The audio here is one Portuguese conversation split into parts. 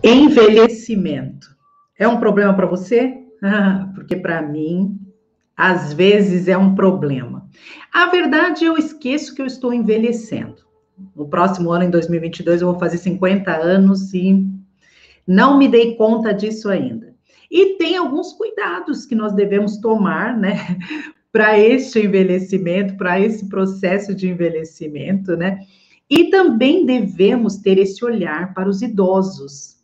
Envelhecimento. É um problema para você? Porque para mim, às vezes é um problema. A verdade, eu esqueço que eu estou envelhecendo. No próximo ano, em 2022, eu vou fazer 50 anos e não me dei conta disso ainda. E tem alguns cuidados que nós devemos tomar, né, para este envelhecimento, para esse processo de envelhecimento, né? E também devemos ter esse olhar para os idosos.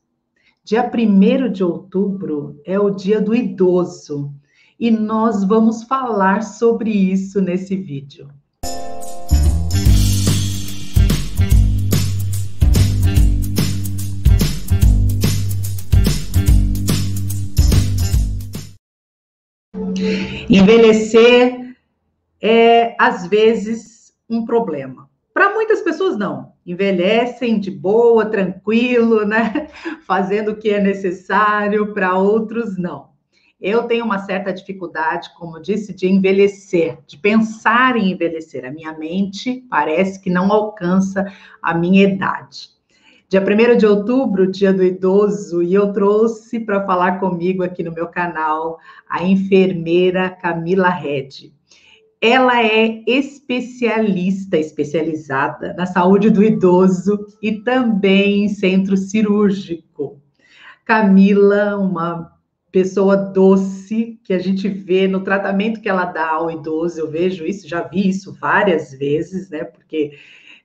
Dia 1º de outubro é o Dia do Idoso e nós vamos falar sobre isso nesse vídeo. Envelhecer é, às vezes, um problema. Para muitas pessoas, não. Envelhecem de boa, tranquilo, né? Fazendo o que é necessário. Para outros, não. Eu tenho uma certa dificuldade, como disse, de envelhecer, de pensar em envelhecer. A minha mente parece que não alcança a minha idade. Dia 1º de outubro, Dia do Idoso, e eu trouxe para falar comigo aqui no meu canal a enfermeira Camila Redi. Ela é especializada na saúde do idoso e também em centro cirúrgico. Camila, uma pessoa doce que a gente vê no tratamento que ela dá ao idoso, eu vejo isso, já vi isso várias vezes, né? Porque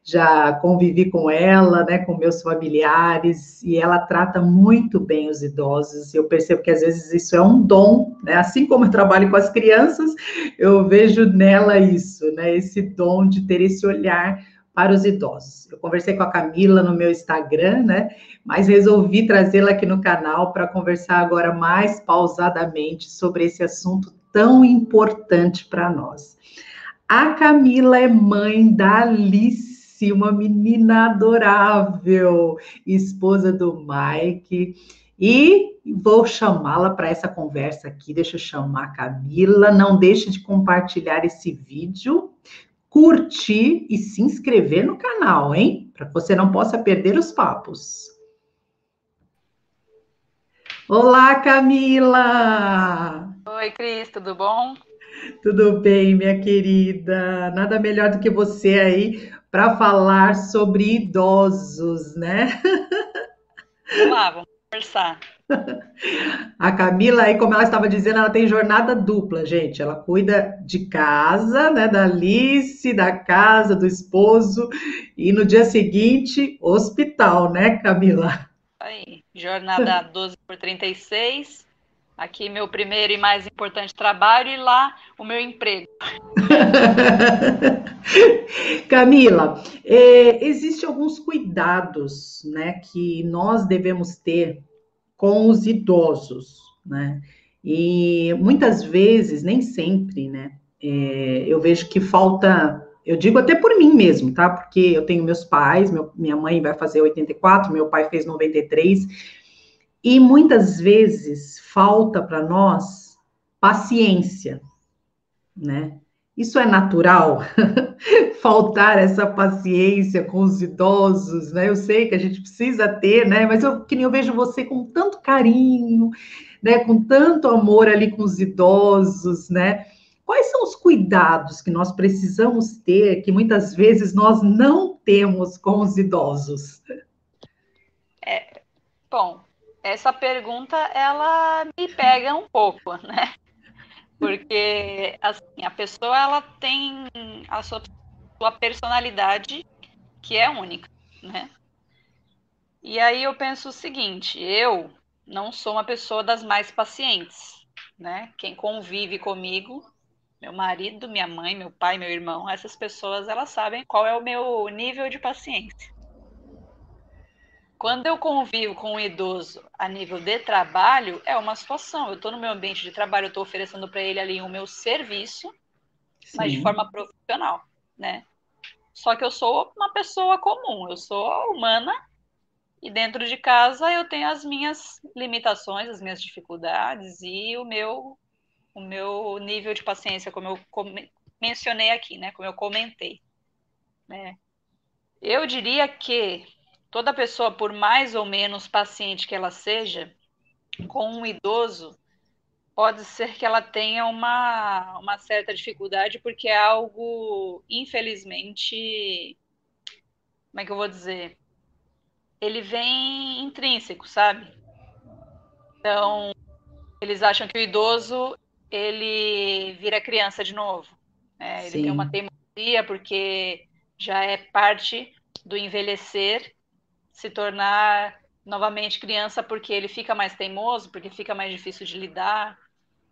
já convivi com ela, né, com meus familiares, e ela trata muito bem os idosos. Eu percebo que às vezes isso é um dom, né? Assim como eu trabalho com as crianças, eu vejo nela isso, né? Esse dom de ter esse olhar para os idosos. Eu conversei com a Camila no meu Instagram, né? Mas resolvi trazê-la aqui no canal para conversar agora mais pausadamente sobre esse assunto tão importante para nós. A Camila é mãe da Alice, uma menina adorável, esposa do Mike, e vou chamá-la para essa conversa aqui. Deixa eu chamar a Camila. Não deixe de compartilhar esse vídeo, curtir e se inscrever no canal, hein? Para que você não possa perder os papos. Olá, Camila! Oi, Cris, tudo bom? Tudo bem, minha querida? Nada melhor do que você aí para falar sobre idosos, né? Vamos lá, vamos conversar. A Camila, aí, como ela estava dizendo, ela tem jornada dupla, gente. Ela cuida de casa, né? Da Alice, da casa, do esposo, e no dia seguinte, hospital, né, Camila? Aí, jornada 12 por 36. Aqui meu primeiro e mais importante trabalho e lá o meu emprego. Camila, existem alguns cuidados, né, que nós devemos ter com os idosos, né? E muitas vezes, nem sempre, né? Eu vejo que falta, eu digo até por mim mesmo, tá? Porque eu tenho meus pais, minha mãe vai fazer 84, meu pai fez 93, e muitas vezes falta para nós paciência, né? Isso é natural, faltar essa paciência com os idosos, né? Eu sei que a gente precisa ter, né? Mas que nem eu vejo você com tanto carinho, né? Com tanto amor ali com os idosos, né? Quais são os cuidados que nós precisamos ter que muitas vezes nós não temos com os idosos? Bom, essa pergunta ela me pega um pouco, né? Porque assim, a pessoa ela tem a sua personalidade que é única, né? E aí eu penso o seguinte, eu não sou uma pessoa das mais pacientes, né? Quem convive comigo, meu marido, minha mãe, meu pai, meu irmão, essas pessoas elas sabem qual é o meu nível de paciência. Quando eu convivo com um idoso a nível de trabalho, é uma situação. Eu estou no meu ambiente de trabalho, eu estou oferecendo para ele ali o meu serviço, mas de Sim. forma profissional, né? Só que eu sou uma pessoa comum, eu sou humana e dentro de casa eu tenho as minhas limitações, as minhas dificuldades e o meu nível de paciência, como eu mencionei aqui, né? Como eu comentei, né? Eu diria que toda pessoa, por mais ou menos paciente que ela seja, com um idoso, pode ser que ela tenha uma certa dificuldade, porque é algo, infelizmente, como é que eu vou dizer? Ele vem intrínseco, sabe? Então, eles acham que o idoso, ele vira criança de novo. Né? Ele tem uma Sim, teimosia, porque já é parte do envelhecer, se tornar novamente criança, porque ele fica mais teimoso, porque fica mais difícil de lidar.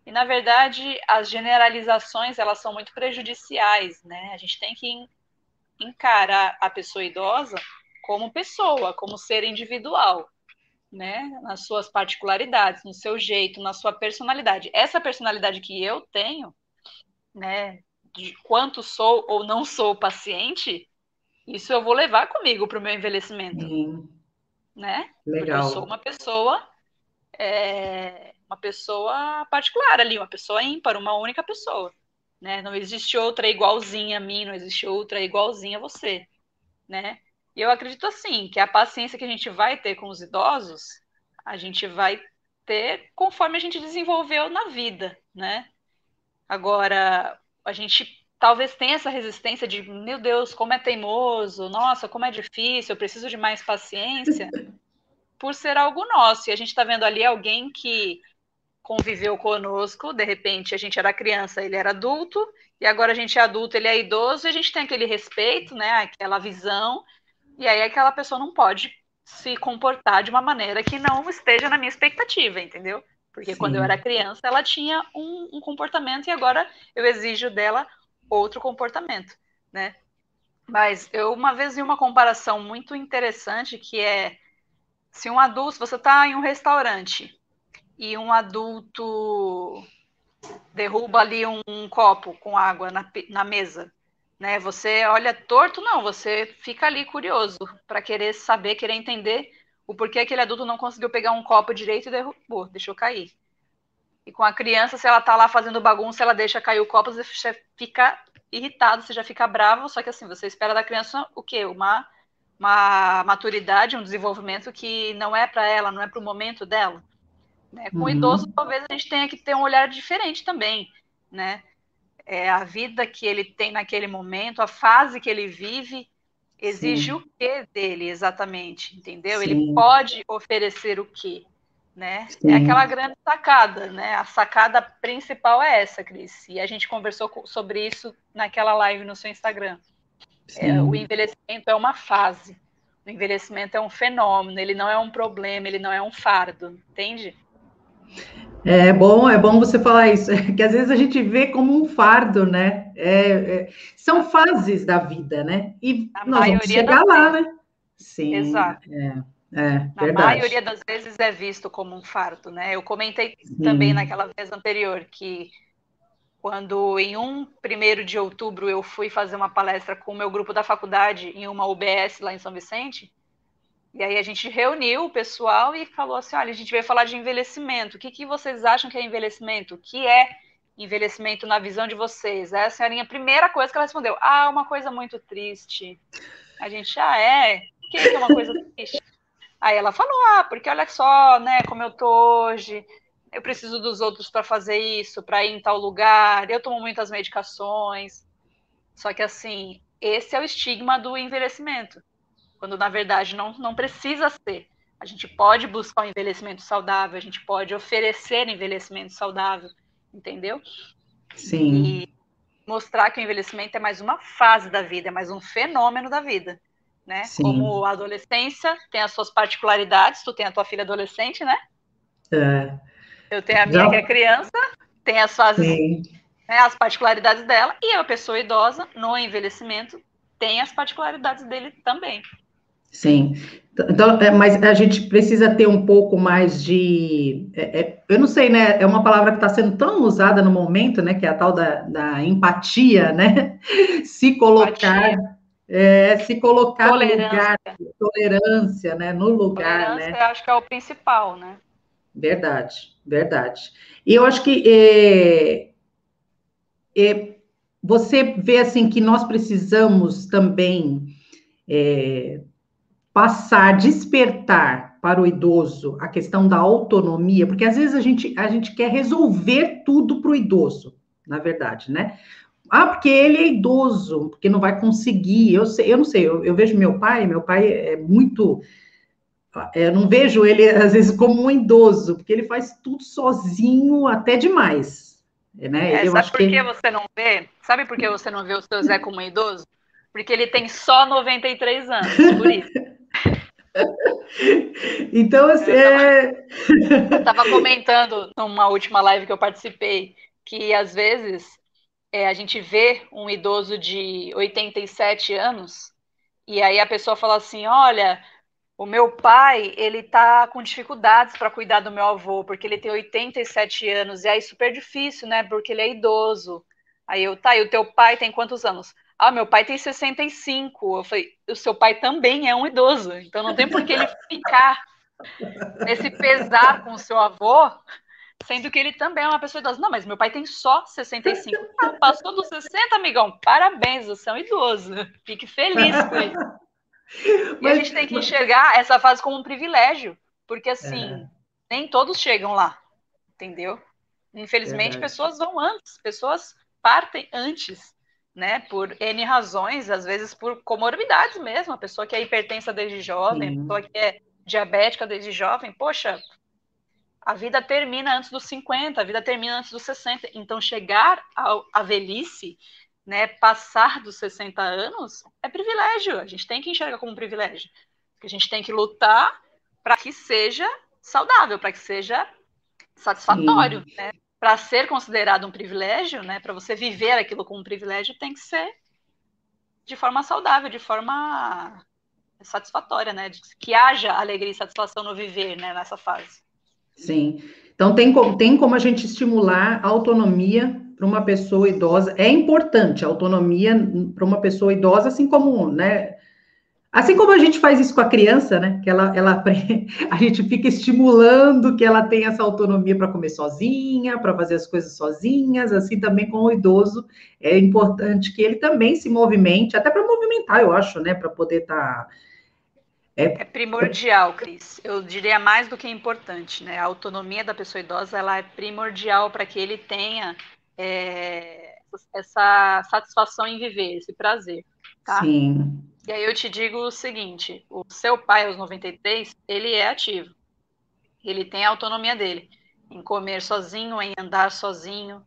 E, na verdade, as generalizações, elas são muito prejudiciais, né? A gente tem que encarar a pessoa idosa como pessoa, como ser individual, né? Nas suas particularidades, no seu jeito, na sua personalidade. Essa personalidade que eu tenho, né? De quanto sou ou não sou paciente, isso eu vou levar comigo para o meu envelhecimento, sim, né? Porque eu sou legal. uma pessoa particular ali, uma pessoa ímpar, uma única pessoa, né? Não existe outra igualzinha a mim, não existe outra igualzinha a você, né? E eu acredito assim, que a paciência que a gente vai ter com os idosos, a gente vai ter conforme a gente desenvolveu na vida, né? Agora, a gente talvez tenha essa resistência de, meu Deus, como é teimoso, nossa, como é difícil, eu preciso de mais paciência, por ser algo nosso. E a gente está vendo ali alguém que conviveu conosco, de repente a gente era criança, ele era adulto, e agora a gente é adulto, ele é idoso, e a gente tem aquele respeito, né, aquela visão, e aí aquela pessoa não pode se comportar de uma maneira que não esteja na minha expectativa, entendeu? Porque quando eu era Sim, criança, ela tinha um comportamento e agora eu exijo dela outro comportamento, né? Mas eu uma vez vi uma comparação muito interessante que é se um adulto, se você está em um restaurante e um adulto derruba ali um copo com água na mesa, né? Você olha torto, não, você fica ali curioso para querer saber, querer entender o porquê aquele adulto não conseguiu pegar um copo direito e derrubou, deixou cair. E com a criança, se ela tá lá fazendo bagunça, ela deixa cair o copo, você já fica irritado, você já fica bravo, só que assim, você espera da criança o quê? Uma maturidade, um desenvolvimento que não é para ela, não é para o momento dela. Né? Com o idoso, uhum, talvez a gente tenha que ter um olhar diferente também, né? A vida que ele tem naquele momento, a fase que ele vive, exige o sim, que dele exatamente, entendeu? Ele sim, pode oferecer o que, né? É aquela sim, grande sacada, né? A sacada principal é essa, Cris. E a gente conversou sobre isso naquela live no seu Instagram. O sim. envelhecimento é uma fase. O envelhecimento é um fenômeno, ele não é um problema, ele não é um fardo, entende? É bom você falar isso, que às vezes a gente vê como um fardo, né? São fases da vida, né? E A nós vamos maioria das chegar lá, vezes, né? Sim, exato. Na maioria verdade. das vezes é visto como um fardo, né? Eu comentei também Sim, naquela vez anterior que quando em 1º de outubro eu fui fazer uma palestra com o meu grupo da faculdade em uma UBS lá em São Vicente, e aí a gente reuniu o pessoal e falou assim, olha, a gente veio falar de envelhecimento, o que vocês acham que é envelhecimento? O que é envelhecimento na visão de vocês? Aí a senhorinha, a primeira coisa que ela respondeu, uma coisa muito triste. A gente, é? O que é uma coisa triste? Aí ela falou, porque olha só, né, como eu tô hoje, eu preciso dos outros para fazer isso, para ir em tal lugar, eu tomo muitas medicações. Só que assim, esse é o estigma do envelhecimento, quando na verdade não precisa ser. A gente pode buscar um envelhecimento saudável, a gente pode oferecer envelhecimento saudável, entendeu? sim, E mostrar que o envelhecimento é mais uma fase da vida, é mais um fenômeno da vida, né? Como sim. a adolescência tem as suas particularidades, tu tem a tua filha adolescente, né? É, Eu tenho a minha que é já, criança, tem as fases, sim, né, as particularidades dela, e a pessoa idosa, no envelhecimento, tem as particularidades dele também. sim. Então, mas a gente precisa ter um pouco mais eu não sei, né? É uma palavra que está sendo tão usada no momento, né? Que é a tal da empatia, né? Se colocar, Empatia, se colocar no lugar, tolerância. tolerância, né? No lugar, Tolerância, né? eu acho que é o principal, né? Verdade, verdade. E eu acho que você vê assim que nós precisamos também despertar para o idoso a questão da autonomia, porque às vezes a gente quer resolver tudo para o idoso, na verdade, né? Ah, porque ele é idoso, porque não vai conseguir. Eu não sei, eu vejo meu pai é muito. Eu não vejo ele, às vezes, como um idoso, porque ele faz tudo sozinho, até demais. Né? Eu Sabe acho por que que. você não vê? Sabe por que você não vê o seu Zé como um idoso? Porque ele tem só 93 anos, por isso. Então, assim, Eu tava comentando numa última live que eu participei que às vezes a gente vê um idoso de 87 anos e aí a pessoa fala assim, olha, o meu pai, ele tá com dificuldades para cuidar do meu avô, porque ele tem 87 anos, e aí super difícil, né? Porque ele é idoso. Aí eu, tá, e o teu pai tem quantos anos? Ah, meu pai tem 65. Eu falei, o seu pai também é um idoso, então não tem por que ele ficar nesse pesar com o seu avô, sendo que ele também é uma pessoa idosa. Não, mas meu pai tem só 65. Ah, passou dos 60, amigão. Parabéns, você é um idoso. Fique feliz com isso. E a mas, gente tem que enxergar essa fase como um privilégio, porque assim, é, nem todos chegam lá, entendeu? Infelizmente, verdade. pessoas vão antes, pessoas partem antes, né? Por N razões, às vezes por comorbidades mesmo. A pessoa que é hipertensa desde jovem, a pessoa Sim, que é diabética desde jovem, poxa, a vida termina antes dos 50, a vida termina antes dos 60. Então, chegar à velhice, né, passar dos 60 anos, é privilégio. A gente tem que enxergar como um privilégio. Porque a gente tem que lutar para que seja saudável, para que seja satisfatório. sim, Né? Para ser considerado um privilégio, né, para você viver aquilo como um privilégio, tem que ser de forma saudável, de forma satisfatória, né? Que haja alegria e satisfação no viver, né, nessa fase. sim. Então, tem como a gente estimular a autonomia para uma pessoa idosa. É importante a autonomia para uma pessoa idosa, assim como, né? Assim como a gente faz isso com a criança, né? Que a gente fica estimulando que ela tenha essa autonomia para comer sozinha, para fazer as coisas sozinhas, assim também com o idoso é importante que ele também se movimente, até para movimentar, eu acho, né? Para poder estar. É primordial, Cris. Eu diria mais do que importante, né? A autonomia da pessoa idosa ela é primordial para que ele tenha essa satisfação em viver, esse prazer, tá? Sim, E aí eu te digo o seguinte: o seu pai, aos 93, ele é ativo, ele tem a autonomia dele em comer sozinho, em andar sozinho,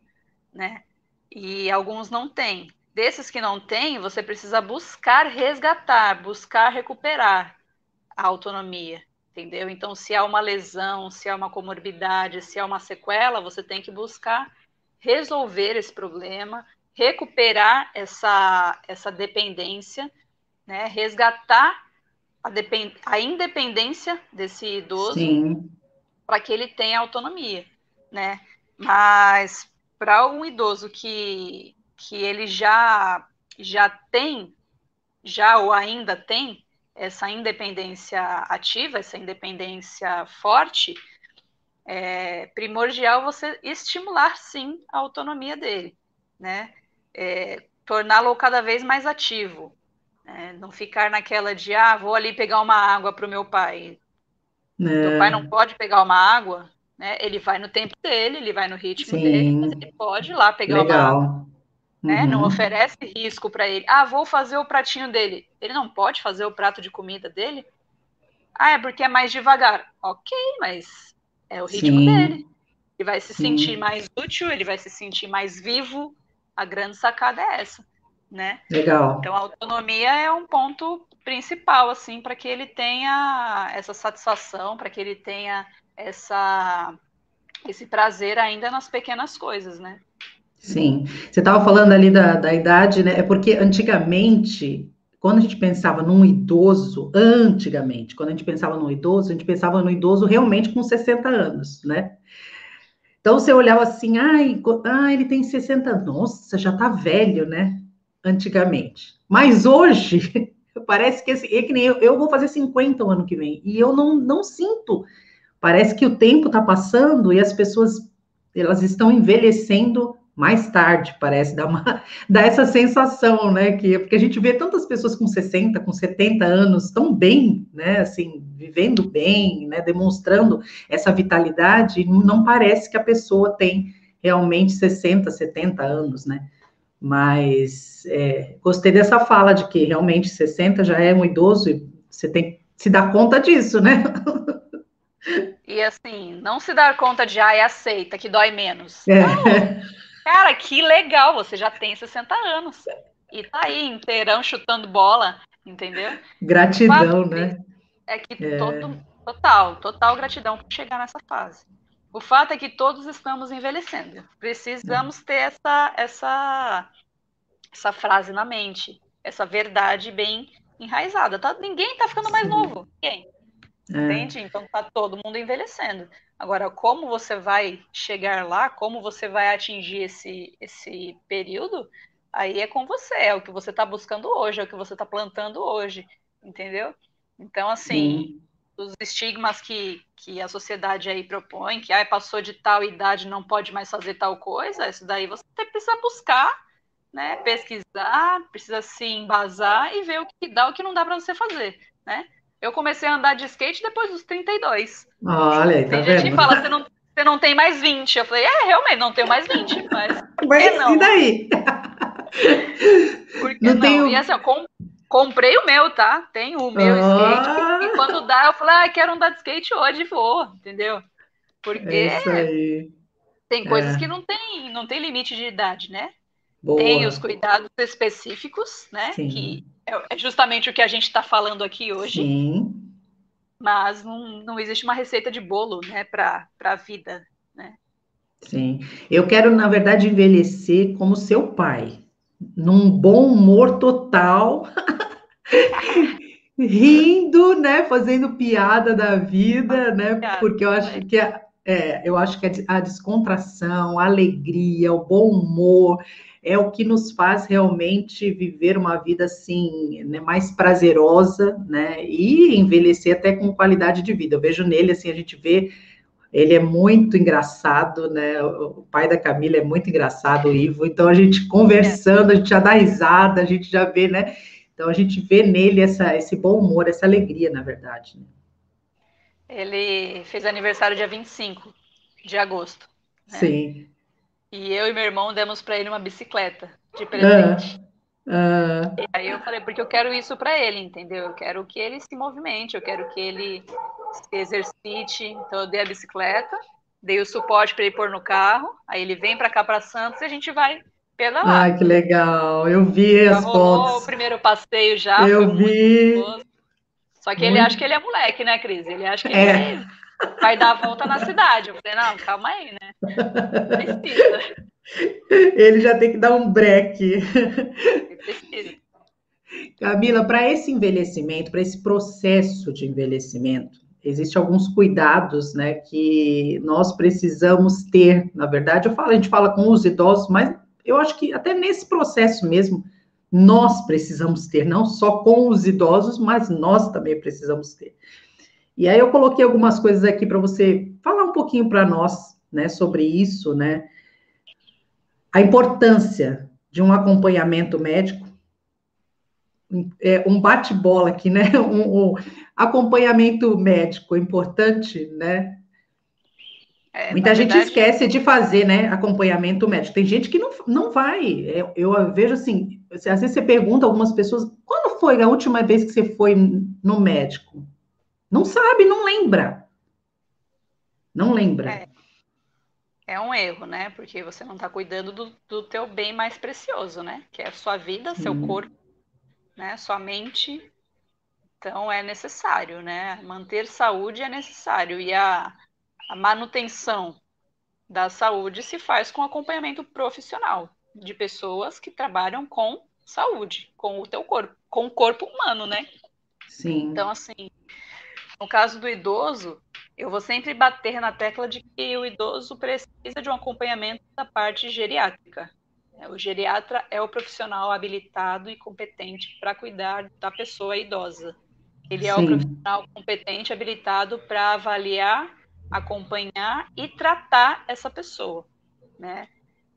né? E alguns não têm. Desses que não têm, você precisa buscar resgatar, buscar recuperar a autonomia, entendeu? Então, se há uma lesão, se há uma comorbidade, se há uma sequela, você tem que buscar resolver esse problema, recuperar essa dependência, né? Resgatar a independência desse idoso sim, para que ele tenha autonomia, né? Mas para um idoso que ele já tem já ou ainda tem essa independência ativa, essa independência forte, é primordial você estimular sim a autonomia dele, né? Torná-lo cada vez mais ativo, né? Não ficar naquela de vou ali pegar uma água para o meu pai. Teu pai não né? pode pegar uma água, né? Ele vai no tempo dele, ele vai no ritmo dele, mas Sim, ele pode ir lá pegar uma água. legal. Né? Não Uhum. oferece risco para ele. Vou fazer o pratinho dele. Ele não pode fazer o prato de comida dele? É porque é mais devagar. Ok, mas é o ritmo dele. Sim, Ele vai se sentir sim, mais útil, ele vai se sentir mais vivo. A grande sacada é essa, né? Então legal. a autonomia é um ponto principal assim para que ele tenha essa satisfação, para que ele tenha esse prazer ainda nas pequenas coisas, né? Sim. Você estava falando ali da idade, né? É porque antigamente, quando a gente pensava num idoso, antigamente, quando a gente pensava num idoso, a gente pensava no idoso realmente com 60 anos, né? Então você olhava assim, ele tem 60 anos, nossa, já tá velho, né? Antigamente. Mas hoje, parece que é que nem eu vou fazer 50 o ano que vem, e eu não sinto. Parece que o tempo está passando e as pessoas elas estão envelhecendo mais tarde, parece, dá essa sensação, né? Porque a gente vê tantas pessoas com 60, com 70 anos tão bem, né? Assim, vivendo bem, né? Demonstrando essa vitalidade, e não parece que a pessoa tem realmente 60, 70 anos, né? Mas gostei dessa fala de que realmente 60 já é um idoso e você tem que se dar conta disso, né? E assim, não se dar conta de, ai, aceita, que dói menos. Não, É, cara, que legal, você já tem 60 anos. E tá aí, inteirão, chutando bola, entendeu? O fato gratidão, né? é que total gratidão por chegar nessa fase. O fato é que todos estamos envelhecendo. Precisamos ter essa frase na mente, essa verdade bem enraizada. Tá? Ninguém tá ficando mais Sim, novo. Ninguém. é, Entende? Então tá todo mundo envelhecendo. Agora, como você vai chegar lá, como você vai atingir esse período, aí é com você, é o que você está buscando hoje, é o que você está plantando hoje, entendeu? Então, assim, sim, os estigmas que a sociedade aí propõe, que passou de tal idade, não pode mais fazer tal coisa, isso daí você precisa buscar, né, pesquisar, precisa se embasar e ver o que dá, o que não dá para você fazer, né? Eu comecei a andar de skate depois dos 32. olha aí, tá Tem gente que vendo? fala, você não tem mais 20. Eu falei, realmente, não tenho mais 20, mas por que Mas e não? daí? Por que Não não? E tenho. assim, eu comprei o meu, tá? Tenho o meu skate, e Ah, quando dá, eu falo, quero andar de skate hoje, vou, entendeu? é Porque isso aí. tem coisas que É, não tem limite de idade, né? Tem os boa. cuidados específicos, né? Que Sim, é justamente o que a gente está falando aqui hoje, sim, mas não existe uma receita de bolo, né, para a vida, né? sim. Eu quero, na verdade, envelhecer como seu pai, num bom humor total, rindo, né, fazendo piada da vida, né, porque eu acho que eu acho que a descontração, a alegria, o bom humor é o que nos faz realmente viver uma vida assim, né, mais prazerosa, né, e envelhecer até com qualidade de vida. Eu vejo nele assim, a gente vê, ele é muito engraçado, né? O pai da Camila é muito engraçado, o Ivo. Então a gente É. conversando, a gente já dá risada, a gente já vê, né? Então a gente vê nele esse bom humor, essa alegria, na verdade. Né? Ele fez aniversário dia 25 de agosto, né? Sim. E eu e meu irmão demos para ele uma bicicleta de Ah, presente. ah, E aí eu falei, porque eu quero isso para ele, entendeu? Eu quero que ele se movimente, eu quero que ele se exercite. Então eu dei a bicicleta, dei o suporte para ele pôr no carro, aí ele vem para cá para Santos e a gente vai pedalar. ai, que legal. Eu vi Já as rolou o fotos. primeiro passeio já, foi Eu muito vi. gostoso. Só que ele acha que Muito. ele é moleque, né, Cris? Ele acha que É, ele vai dar a volta na cidade. Eu falei, não, calma aí, né? Precisa, ele já tem que dar um breque. precisa. Camila, para esse envelhecimento, para esse processo de envelhecimento, existem alguns cuidados, né, que nós precisamos ter. Na verdade, a gente fala com os idosos, mas eu acho que até nesse processo mesmo, nós precisamos ter, não só com os idosos, mas nós também precisamos ter. E aí eu coloquei algumas coisas aqui para você falar um pouquinho para nós, né, sobre isso, né, a importância de um acompanhamento médico, um bate-bola aqui, né? Um acompanhamento médico importante, né? Na Muita gente verdade, esquece de fazer, né? Acompanhamento médico. Tem gente que não vai. Eu vejo assim, às vezes você pergunta a algumas pessoas, quando foi a última vez que você foi no médico? Não sabe, não lembra. Não lembra. é, é um erro, né? Porque você não está cuidando do teu bem mais precioso, né? Que é a sua vida, seu Sim, corpo, né? Sua mente. Então é necessário, né? Manter saúde é necessário. E a manutenção da saúde se faz com acompanhamento profissional de pessoas que trabalham com saúde, com o teu corpo, com o corpo humano, né? Então, sim, assim, no caso do idoso, eu vou sempre bater na tecla de que o idoso precisa de um acompanhamento da parte geriátrica. O geriatra é o profissional habilitado e competente para cuidar da pessoa idosa. Ele é o sim, profissional competente, habilitado para avaliar, acompanhar e tratar essa pessoa, né?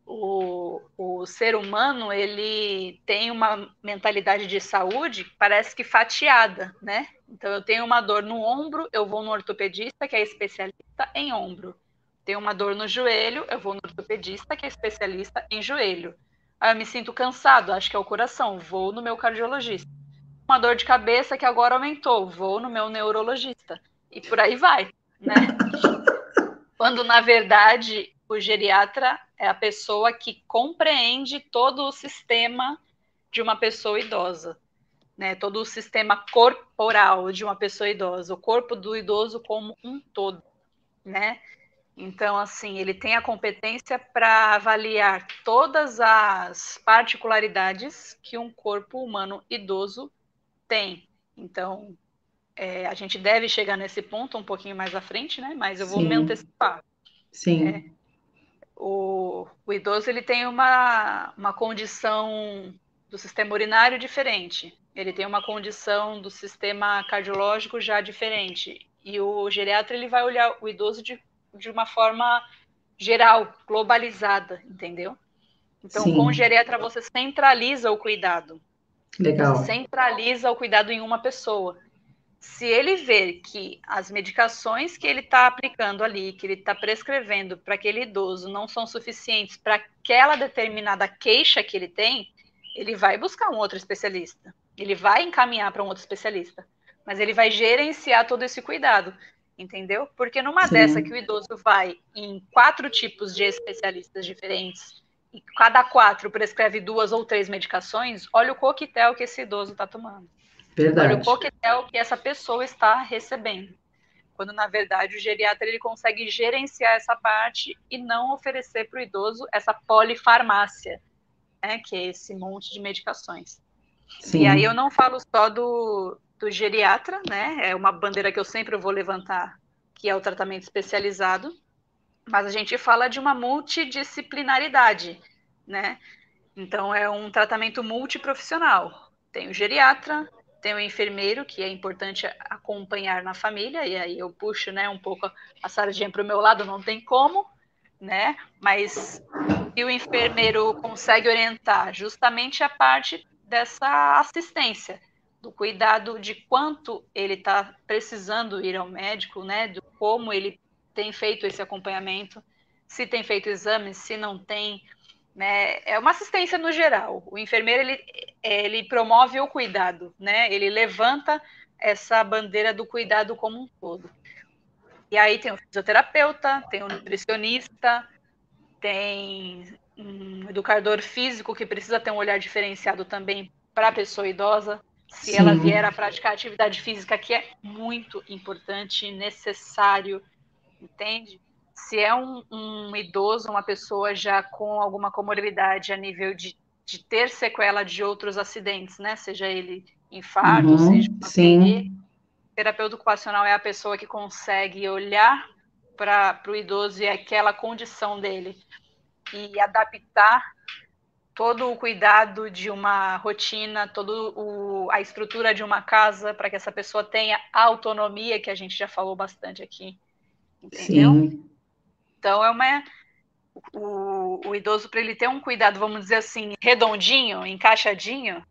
o ser humano, ele tem uma mentalidade de saúde, parece que fatiada, né? Então, eu tenho uma dor no ombro, eu vou no ortopedista, que é especialista em ombro. Tenho uma dor no joelho, eu vou no ortopedista, que é especialista em joelho. Aí eu me sinto cansado, acho que é o coração, vou no meu cardiologista. Uma dor de cabeça que agora aumentou, vou no meu neurologista. E por aí vai, né? Quando, na verdade, o geriatra é a pessoa que compreende todo o sistema de uma pessoa idosa, né? Todo o sistema corporal de uma pessoa idosa, o corpo do idoso como um todo, né? Então, assim, ele tem a competência para avaliar todas as particularidades que um corpo humano idoso tem. Então, a gente deve chegar nesse ponto um pouquinho mais à frente, né? Mas eu vou me Sim, antecipar. sim, O idoso ele tem uma condição do sistema urinário diferente. Ele tem uma condição do sistema cardiológico já diferente. E o geriatra ele vai olhar o idoso de uma forma geral, globalizada, entendeu? Então, com o sim, geriatra você centraliza o cuidado. Você legal. centraliza o cuidado em uma pessoa. Se ele ver que as medicações que ele está aplicando ali, que ele está prescrevendo para aquele idoso não são suficientes para aquela determinada queixa que ele tem, ele vai buscar um outro especialista. Ele vai encaminhar para um outro especialista. Mas ele vai gerenciar todo esse cuidado, entendeu? Porque numa dessa que o Sim, idoso vai em 4 tipos de especialistas diferentes, e cada 4 prescreve 2 ou 3 medicações, olha o coquetel que esse idoso está tomando. Olha o verdade. coquetel que essa pessoa está recebendo. Quando, na verdade, o geriatra ele consegue gerenciar essa parte e não oferecer para o idoso essa polifarmácia, né, que é esse monte de medicações. E aí eu Sim, não falo só do geriatra, né, é uma bandeira que eu sempre vou levantar, que é o tratamento especializado, mas a gente fala de uma multidisciplinaridade, né? Então, é um tratamento multiprofissional. Tem o geriatra, tem o enfermeiro, que é importante acompanhar na família, e aí eu puxo, né, um pouco a sardinha para o meu lado, não tem como, né? Mas se o enfermeiro consegue orientar justamente a parte dessa assistência, do cuidado de quanto ele está precisando ir ao médico, né? De como ele tem feito esse acompanhamento, se tem feito exames, se não tem, né? É uma assistência no geral. O enfermeiro ele promove o cuidado, né? Ele levanta essa bandeira do cuidado como um todo. E aí tem o fisioterapeuta, tem o nutricionista, tem um educador físico que precisa ter um olhar diferenciado também para a pessoa idosa, se ela vier a sim, praticar atividade física, que é muito importante, necessário, entende? Se é um idoso, uma pessoa já com alguma comorbidade a nível de ter sequela de outros acidentes, né? Seja ele infarto, seja uhum, uma AVC, sim, o terapeuta ocupacional é a pessoa que consegue olhar para o idoso e aquela condição dele e adaptar todo o cuidado de uma rotina, toda a estrutura de uma casa para que essa pessoa tenha a autonomia que a gente já falou bastante aqui, entendeu? sim, Então o idoso, para ele ter um cuidado, vamos dizer assim, redondinho, encaixadinho,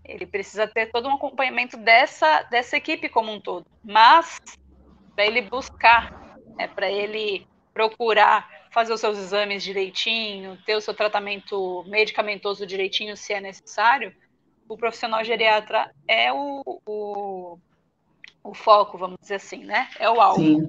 ele precisa ter todo um acompanhamento dessa equipe como um todo. Mas para ele buscar, para ele procurar fazer os seus exames direitinho, ter o seu tratamento medicamentoso direitinho, se é necessário, o profissional geriatra é o foco, vamos dizer assim, né? É o alvo. sim.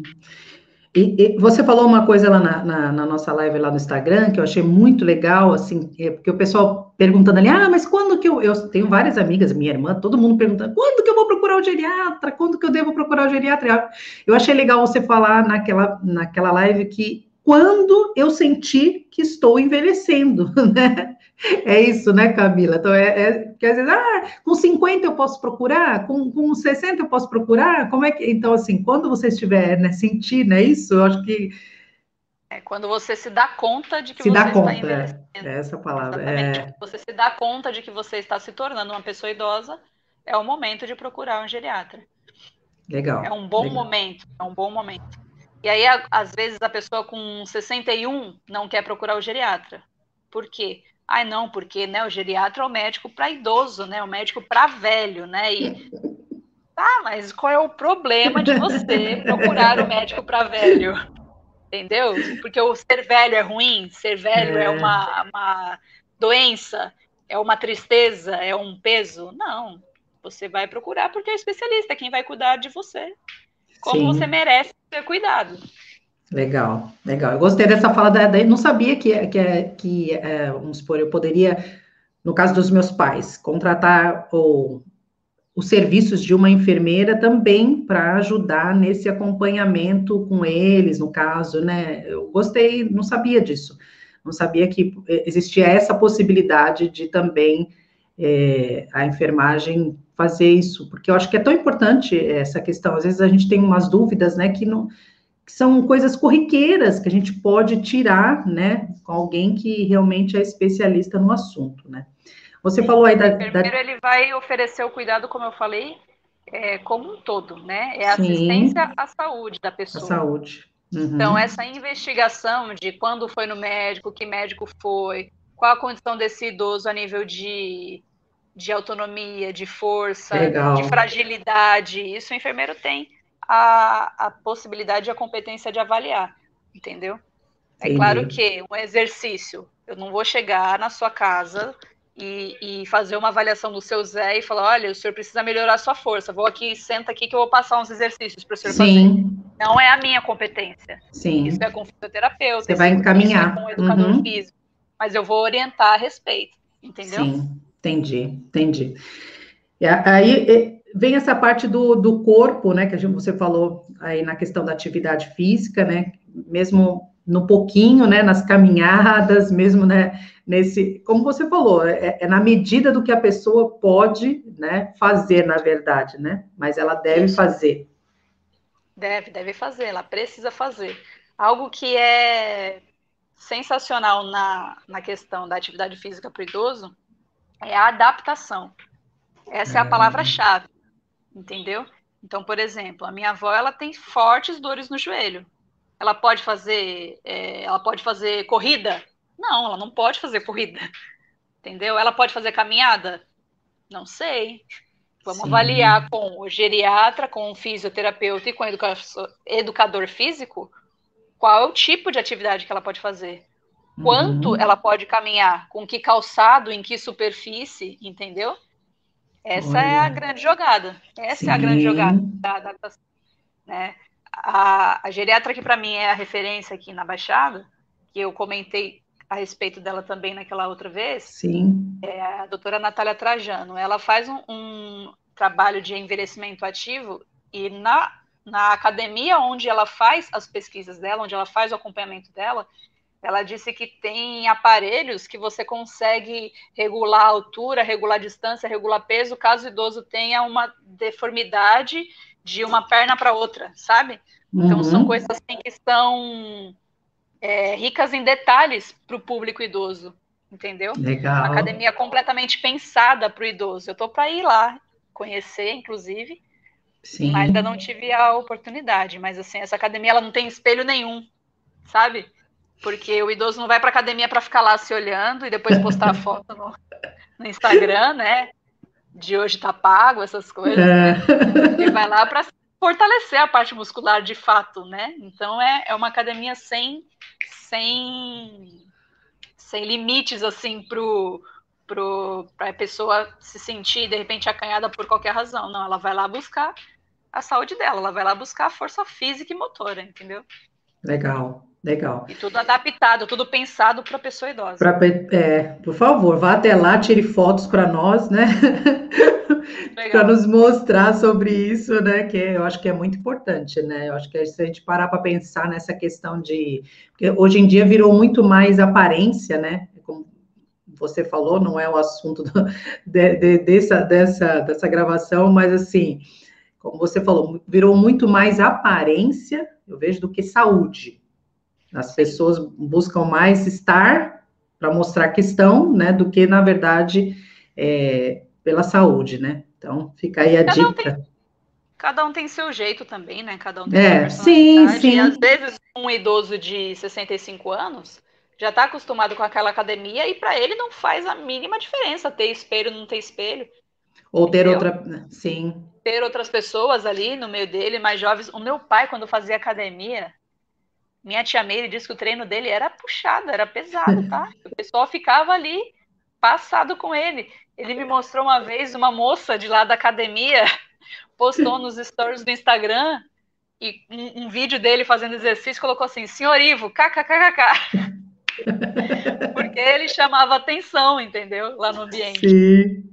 E você falou uma coisa lá na nossa live lá no Instagram que eu achei muito legal, assim, porque o pessoal perguntando ali, mas quando que eu tenho várias amigas, minha irmã, todo mundo perguntando, quando que eu vou procurar o geriatra? Quando que eu devo procurar o geriatra? Eu achei legal você falar naquela live que quando eu sentir que estou envelhecendo, né? É isso, né, Camila? Então, que às vezes, com 50 eu posso procurar, com 60 eu posso procurar, como é que... Então, assim, quando você estiver, né, sentir, né, isso, eu acho que É quando você se dá conta de que se dá você está conta, envelhecendo. é essa palavra, Exatamente. Quando você se dá conta de que você está se tornando uma pessoa idosa, é o momento de procurar um geriatra. É legal, um bom legal. momento, é um bom momento. E aí, às vezes, a pessoa com 61 não quer procurar o geriatra. Por quê? Ai, não, porque, né, o geriatra é o médico para idoso, né? O médico para velho, né? E mas qual é o problema de você procurar o médico para velho? Entendeu? Porque o ser velho é ruim, ser velho é uma doença, é uma tristeza, é um peso. Não. Você vai procurar porque é o especialista, é quem vai cuidar de você. Como você Sim. merece ser cuidado. Legal, legal. Eu gostei dessa fala não sabia vamos supor, eu poderia, no caso dos meus pais, contratar os serviços de uma enfermeira também para ajudar nesse acompanhamento com eles, no caso, né? Eu gostei, não sabia disso. Não sabia que existia essa possibilidade de também a enfermagem fazer isso, porque eu acho que é tão importante essa questão. Às vezes a gente tem umas dúvidas, né, que são coisas corriqueiras que a gente pode tirar, né, com alguém que realmente é especialista no assunto, né? Você falou aí O enfermeiro, ele vai oferecer o cuidado, como eu falei, como um todo, né? É assistência Sim, à saúde da a pessoa. saúde. Então, Uhum. essa investigação de quando foi no médico, que médico foi, qual a condição desse idoso a nível de autonomia, de força, de Legal, fragilidade, isso o enfermeiro tem a possibilidade e a competência de avaliar, entendeu? É claro entendi. que um exercício, eu não vou chegar na sua casa e fazer uma avaliação do seu Zé e falar, olha, o senhor precisa melhorar a sua força, vou aqui, senta aqui que eu vou passar uns exercícios para o senhor fazer. Sim, Não é a minha competência. Isso é sim. com o fisioterapeuta, Você vai isso é com o encaminhar. educador Uhum. físico. Mas eu vou orientar a respeito, entendeu? Sim, entendi. E aí vem essa parte do corpo, né, que você falou aí na questão da atividade física, né, mesmo no pouquinho, né, nas caminhadas, mesmo, né, como você falou, é na medida do que a pessoa pode, né, fazer, na verdade, né, mas ela deve Isso. fazer. Deve fazer, ela precisa fazer. Algo que é sensacional na questão da atividade física para o idoso é a adaptação. Essa é a palavra-chave, entendeu? Então, por exemplo, a minha avó ela tem fortes dores no joelho. Ela pode fazer corrida? Não, ela não pode fazer corrida, entendeu? Ela pode fazer caminhada? Não sei. Vamos avaliar Sim. com o geriatra, com o fisioterapeuta e com o educador físico qual é o tipo de atividade que ela pode fazer. Quanto ela Uhum. pode caminhar, com que calçado, em que superfície, entendeu? Essa é a Olha, grande jogada. Essa é a grande jogada sim, da adaptação, né? A geriatra que para mim é a referência aqui na Baixada, que eu comentei a respeito dela também naquela outra vez, sim. é a doutora Natália Trajano. Ela faz um trabalho de envelhecimento ativo e na academia onde ela faz as pesquisas dela, onde ela faz o acompanhamento dela, ela disse que tem aparelhos que você consegue regular a altura, regular a distância, regular peso, caso o idoso tenha uma deformidade de uma perna para outra, sabe? Então, são coisas Uhum. assim que são ricas em detalhes para o público idoso, entendeu? Uma Legal. academia completamente pensada para o idoso. Eu estou para ir lá conhecer, inclusive, mas ainda não Sim. tive a oportunidade. Mas assim, essa academia ela não tem espelho nenhum, sabe? Porque o idoso não vai para academia para ficar lá se olhando e depois postar a foto no Instagram, né? De hoje tá pago, essas coisas, né? Ele vai lá para fortalecer a parte muscular de fato, né? Então é uma academia sem, sem limites assim para a pessoa se sentir de repente acanhada por qualquer razão. Não, ela vai lá buscar a saúde dela, ela vai lá buscar a força física e motora, entendeu? Legal. E tudo adaptado, tudo pensado para a pessoa idosa. Por favor, vá até lá, tire fotos para nós, né? Para Legal. nos mostrar sobre isso, né? Que eu acho que é muito importante, né? Eu acho que se a gente parar para pensar nessa questão de. Porque hoje em dia virou muito mais aparência, né? Como você falou, não é o assunto dessa gravação, mas assim, como você falou, virou muito mais aparência, eu vejo, do que saúde. As Sim. pessoas buscam mais estar para mostrar que estão, né, do que, na verdade, pela saúde, né? Então, fica aí a Cada um tem, dica. cada um tem seu jeito também, né? Cada um tem sua Sim, personalidade. E às sim. vezes um idoso de 65 anos, já está acostumado com aquela academia e para ele não faz a mínima diferença ter espelho ou não ter espelho. Ou ter entendeu? outra, sim. Ter outras pessoas ali no meio dele, mais jovens. O meu pai, quando fazia academia, minha tia Meire disse que o treino dele era puxado, era pesado, tá? O pessoal ficava ali passado com ele. Ele me mostrou uma vez uma moça de lá da academia postou nos stories do Instagram e um vídeo dele fazendo exercício, colocou assim, senhor Ivo, kkkk. Porque ele chamava atenção, entendeu? Lá no ambiente. Sim.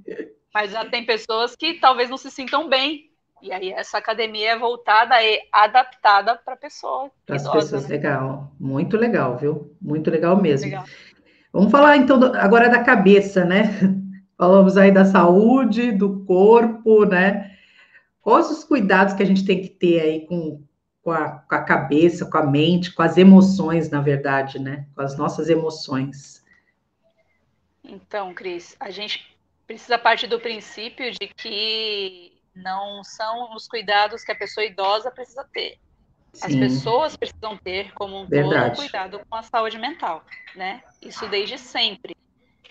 Mas já tem pessoas que talvez não se sintam bem. E aí essa academia é voltada e adaptada para a pessoa Para as idosa, pessoas, né? legal. Muito legal, viu? Muito legal mesmo. Legal. Vamos falar então agora da cabeça, né? Falamos aí da saúde, do corpo, né? Quais os cuidados que a gente tem que ter aí com a cabeça, com a mente, com as emoções, na verdade, né? Com as nossas emoções. Então, Cris, a gente precisa partir do princípio de que não são os cuidados que a pessoa idosa precisa ter. As Sim, pessoas precisam ter, como um todo, um verdade. cuidado com a saúde mental, né? Isso desde sempre.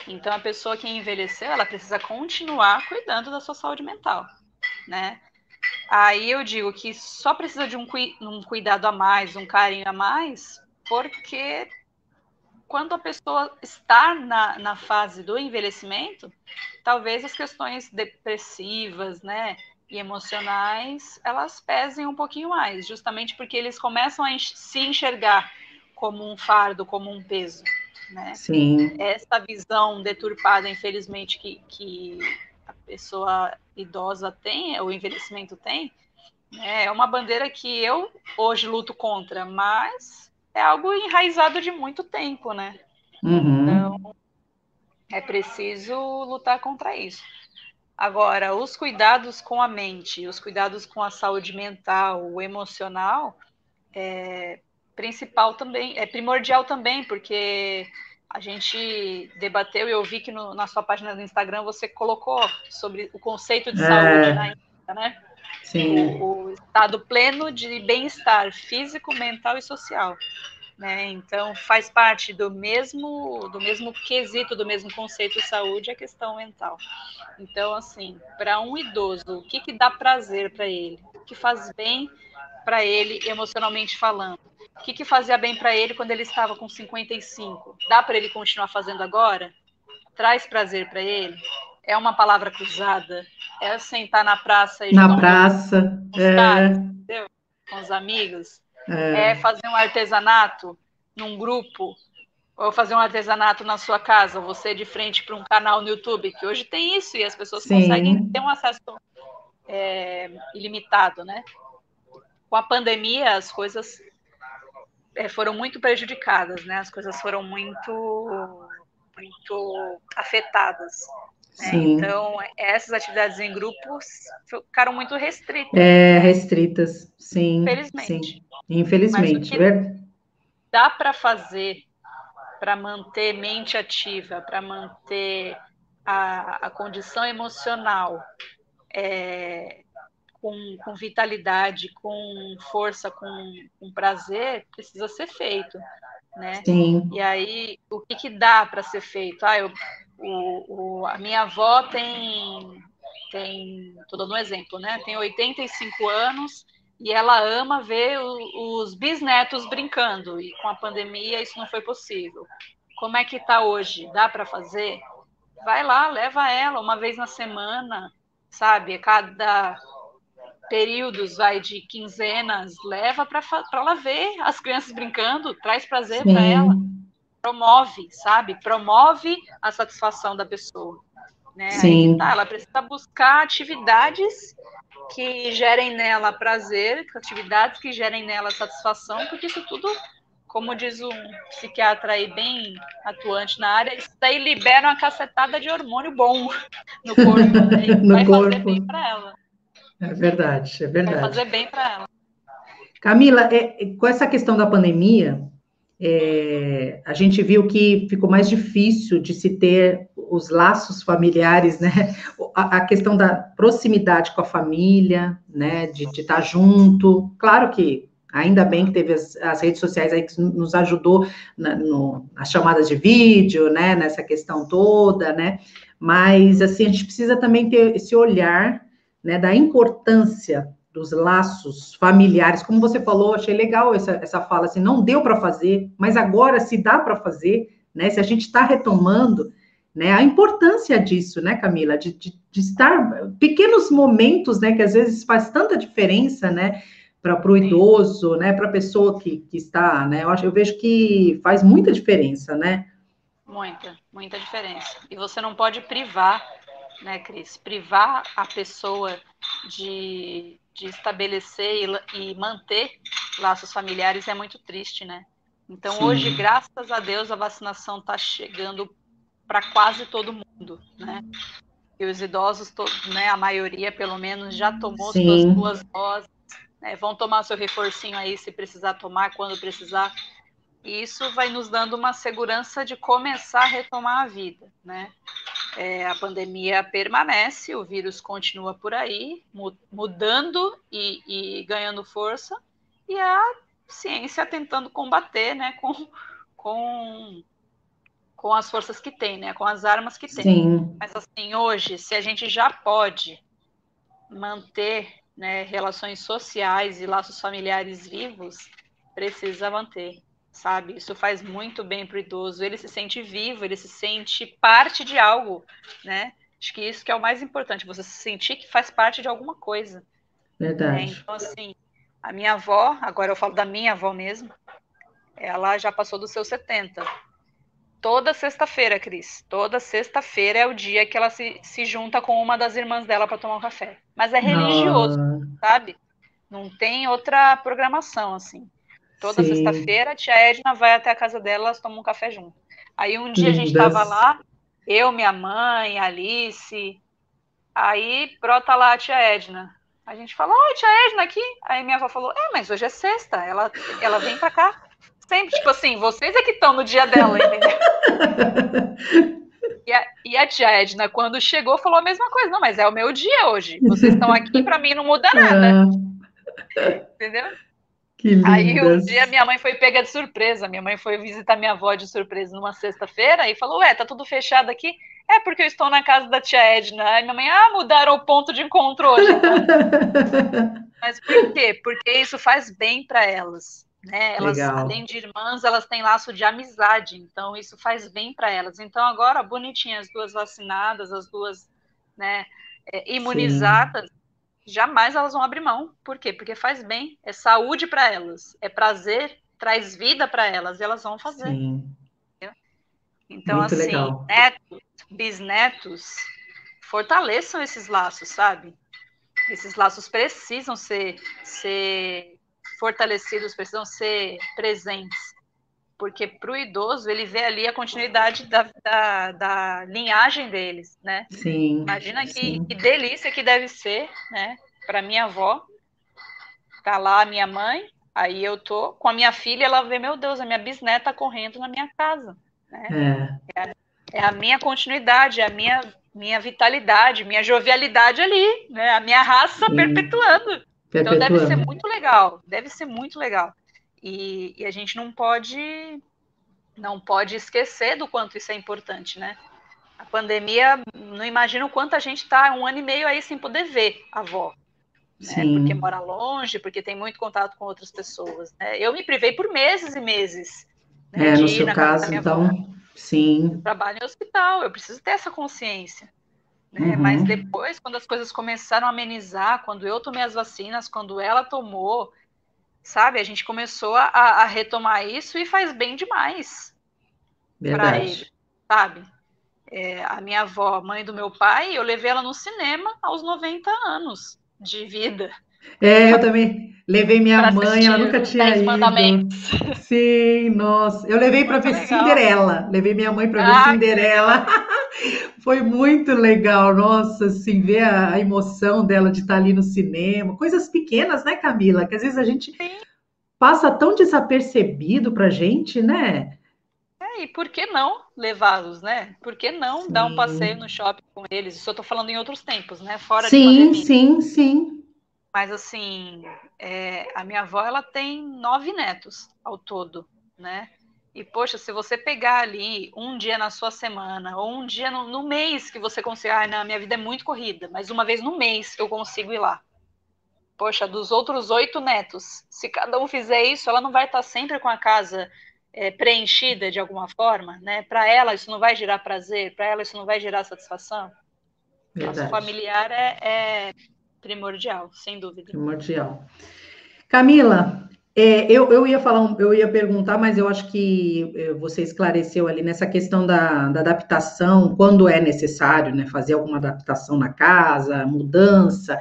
Então, a pessoa que envelheceu, ela precisa continuar cuidando da sua saúde mental, né? Aí eu digo que só precisa de um cuidado a mais, um carinho a mais, porque quando a pessoa está na fase do envelhecimento, talvez as questões depressivas, né, e emocionais, elas pesem um pouquinho mais, justamente porque eles começam a se enxergar como um fardo, como um peso, né? Sim, Essa visão deturpada, infelizmente, que a pessoa idosa tem, o envelhecimento tem, né, é uma bandeira que eu hoje luto contra, mas é algo enraizado de muito tempo, né? Então, uhum, é preciso lutar contra isso. Agora, os cuidados com a mente, os cuidados com a saúde mental, o emocional, principal também, é primordial também, porque a gente debateu e eu vi que na sua página do Instagram você colocou sobre o conceito de saúde na é, Insta, né? sim, O estado pleno de bem-estar físico, mental e social. Né? Então, faz parte do mesmo quesito, do mesmo conceito de saúde, a questão mental. Então, assim, para um idoso, o que dá prazer para ele? O que faz bem para ele emocionalmente falando? O que fazia bem para ele quando ele estava com 55? Dá para ele continuar fazendo agora? Traz prazer para ele? É uma palavra cruzada? É sentar na praça e na jogar um dominó praça, com os caras, entendeu? Com os amigos? É fazer um artesanato num grupo? Ou fazer um artesanato na sua casa? Ou você de frente para um canal no YouTube? Que hoje tem isso e as pessoas conseguem ter sim, um acesso ilimitado, né? Com a pandemia, as coisas foram muito prejudicadas, né? As coisas foram muito afetadas. Né? sim, Então, essas atividades em grupos ficaram muito restritas, né? restritas, sim, sim, Infelizmente. Mas o infelizmente, que dá para fazer para manter mente ativa, para manter a condição emocional com vitalidade, com força, com prazer, precisa ser feito, né? sim, E aí, o que dá para ser feito? A minha avó estou dando um exemplo, né? Tem 85 anos e ela ama ver os bisnetos brincando, e com a pandemia isso não foi possível. Como é que está hoje? Dá para fazer? Vai lá, leva ela uma vez na semana, sabe? Cada períodos vai de quinzenas, leva para ela ver as crianças brincando, traz prazer para ela, sim, promove, sabe? Promove a satisfação da pessoa. Né? Aí que tá, sim, ela precisa buscar atividades que gerem nela prazer, atividades que gerem nela satisfação, porque isso tudo, como diz um psiquiatra aí bem atuante na área, isso daí libera uma cacetada de hormônio bom no corpo, né? E no vai fazer corpo, bem para ela. é verdade, é Vai verdade. fazer bem para ela. Camila, com essa questão da pandemia, a gente viu que ficou mais difícil de se ter os laços familiares, né? A questão da proximidade com a família, né? De estar junto. Claro que Ainda bem que teve as redes sociais aí que nos ajudou nas chamadas de vídeo, né, nessa questão toda, né, mas, assim, a gente precisa também ter esse olhar, né, da importância dos laços familiares, como você falou, achei legal essa fala, assim, não deu para fazer, mas agora se dá para fazer, né, se a gente está retomando, né, a importância disso, né, Camila, de estar, pequenos momentos, né, que às vezes faz tanta diferença, né, para o idoso, né, para a pessoa que está, né, eu vejo que faz muita diferença, né? Muita diferença. E você não pode privar, né, Cris? Privar a pessoa de estabelecer e manter laços familiares é muito triste, né? Então, Sim. Hoje, graças a Deus, a vacinação está chegando para quase todo mundo, né? E os idosos, né, a maioria, pelo menos, já tomou suas duas doses, né? Vão tomar seu reforcinho aí se precisar tomar, quando precisar. E isso vai nos dando uma segurança de começar a retomar a vida, né? A pandemia permanece, o vírus continua por aí, mudando e ganhando força, e a ciência tentando combater, né, com as forças que tem, né, com as armas que tem. Sim. Mas, assim, hoje, se a gente já pode manter, né, relações sociais e laços familiares vivos, precisa manter, sabe? Isso faz muito bem para o idoso. Ele se sente vivo, ele se sente parte de algo, né? Acho que isso que é o mais importante, você se sentir que faz parte de alguma coisa. Verdade. Então, assim, a minha avó, agora eu falo da minha avó mesmo, ela já passou dos seus 70. Toda sexta-feira, Cris. Toda sexta-feira é o dia que ela se junta com uma das irmãs dela para tomar um café. Mas é religioso, sabe? Não tem outra programação, assim. Toda sexta-feira, a tia Edna vai até a casa dela, elas tomam um café junto. Aí um dia a gente estava lá, eu, minha mãe, Alice, aí brota lá a tia Edna. A gente fala, oi, tia Edna aqui. Aí minha avó falou, mas hoje é sexta, ela vem pra cá. Sempre, tipo assim, vocês é que estão no dia dela, entendeu? E a tia Edna, quando chegou, falou a mesma coisa. Não, mas é o meu dia hoje. Vocês estão aqui, pra mim não muda nada. Entendeu? Que lindas. Aí um dia minha mãe foi pega de surpresa. Minha mãe foi visitar minha avó de surpresa numa sexta-feira e falou, tá tudo fechado aqui? É porque eu estou na casa da tia Edna. Aí minha mãe, mudaram o ponto de encontro hoje. Então. Mas por quê? Porque isso faz bem para elas. Né? Elas, além de irmãs, elas têm laço de amizade, então isso faz bem para elas. Então agora, bonitinhas, as duas vacinadas, as duas, né, imunizadas, jamais elas vão abrir mão. Por quê? Porque faz bem, é saúde para elas, é prazer, traz vida para elas, e elas vão fazer. Então, muito assim, legal. Netos, bisnetos, fortaleçam esses laços, sabe? Esses laços precisam ser fortalecidos, precisam ser presentes, porque para o idoso ele vê ali a continuidade da linhagem deles, né? Sim. Imagina que delícia que deve ser, né? Para minha avó, tá lá a minha mãe, aí eu tô com a minha filha, ela vê, meu Deus, a minha bisneta correndo na minha casa, né? É a minha continuidade, é a minha vitalidade, minha jovialidade ali, né? A minha raça perpetuando. Então deve ser muito legal, deve ser muito legal. E a gente não pode esquecer do quanto isso é importante, né? A pandemia, não imagino o quanto a gente está 1 ano e meio aí sem poder ver a avó, né? Porque mora longe, porque tem muito contato com outras pessoas, né? Eu me privei por meses e meses, né, de ir na casa da minha avó. Sim. Eu trabalho em hospital, eu preciso ter essa consciência. Né? Mas depois, quando as coisas começaram a amenizar, quando eu tomei as vacinas, quando ela tomou, sabe? A gente começou a retomar isso e faz bem demais para ele, sabe? A minha avó, mãe do meu pai, eu levei ela no cinema aos 90 anos de vida. Eu também levei minha mãe, ela nunca tinha ido. Sim, nossa. Eu levei para ver Cinderela. Levei minha mãe para ver Cinderela. Foi muito legal, nossa, assim, ver a emoção dela de estar ali no cinema. Coisas pequenas, né, Camila? Que às vezes a gente passa tão desapercebido pra gente, né? E por que não levá-los, né? Por que não dar um passeio no shopping com eles? Isso eu tô falando em outros tempos, né? Fora de pandemia. Sim. Mas, assim, a minha avó, ela tem 9 netos ao todo, né? E, poxa, se você pegar ali um dia na sua semana, ou um dia no mês que você consiga, não, minha vida é muito corrida, mas uma vez no mês eu consigo ir lá. Poxa, dos outros 8 netos, se cada um fizer isso, ela não vai estar sempre com a casa preenchida de alguma forma, né? Para ela isso não vai gerar prazer, para ela isso não vai gerar satisfação. Laço Verdade. familiar é primordial, sem dúvida. Primordial. Camila, eu ia falar, eu ia perguntar, mas eu acho que você esclareceu ali nessa questão da adaptação, quando é necessário, né, fazer alguma adaptação na casa, mudança.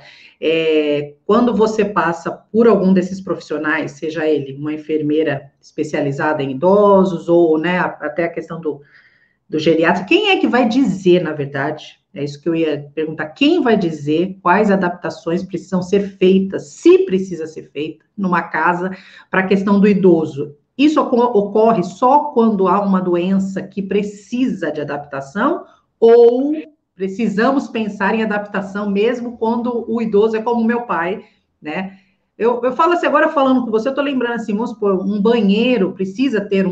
Quando você passa por algum desses profissionais, seja ele uma enfermeira especializada em idosos, ou, né, até a questão do geriatra, quem é que vai dizer, na verdade? É isso que eu ia perguntar. Quem vai dizer quais adaptações precisam ser feitas, se precisa ser feita, numa casa para a questão do idoso? Isso ocorre só quando há uma doença que precisa de adaptação, ou precisamos pensar em adaptação mesmo quando o idoso é como meu pai, né? Eu falo assim, agora falando com você, eu estou lembrando assim, vamos supor, um banheiro precisa ter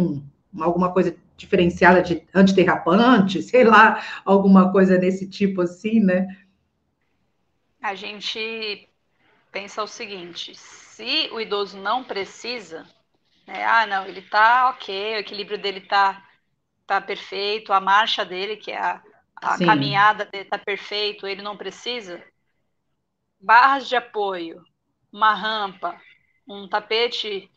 alguma coisa diferenciada de antiderrapante, sei lá, alguma coisa desse tipo assim, né? A gente pensa o seguinte: se o idoso não precisa, né, não, ele tá ok, o equilíbrio dele tá perfeito, a marcha dele, que é a Sim. caminhada dele tá perfeito, ele não precisa, barras de apoio, uma rampa, um tapete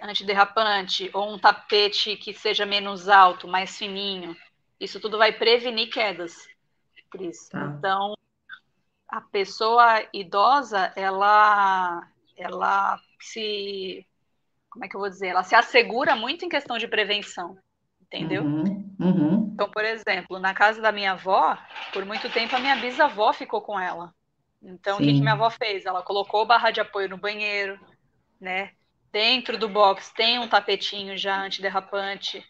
antiderrapante ou um tapete que seja menos alto, mais fininho, isso tudo vai prevenir quedas, Cris. Tá. Então, a pessoa idosa, ela se, como é que eu vou dizer? Ela se assegura muito em questão de prevenção, entendeu? Uhum, uhum. Então, por exemplo, na casa da minha avó, por muito tempo a minha bisavó ficou com ela. Então, o que minha avó Sim, fez? Ela colocou barra de apoio no banheiro, né? Dentro do box tem um tapetinho já antiderrapante.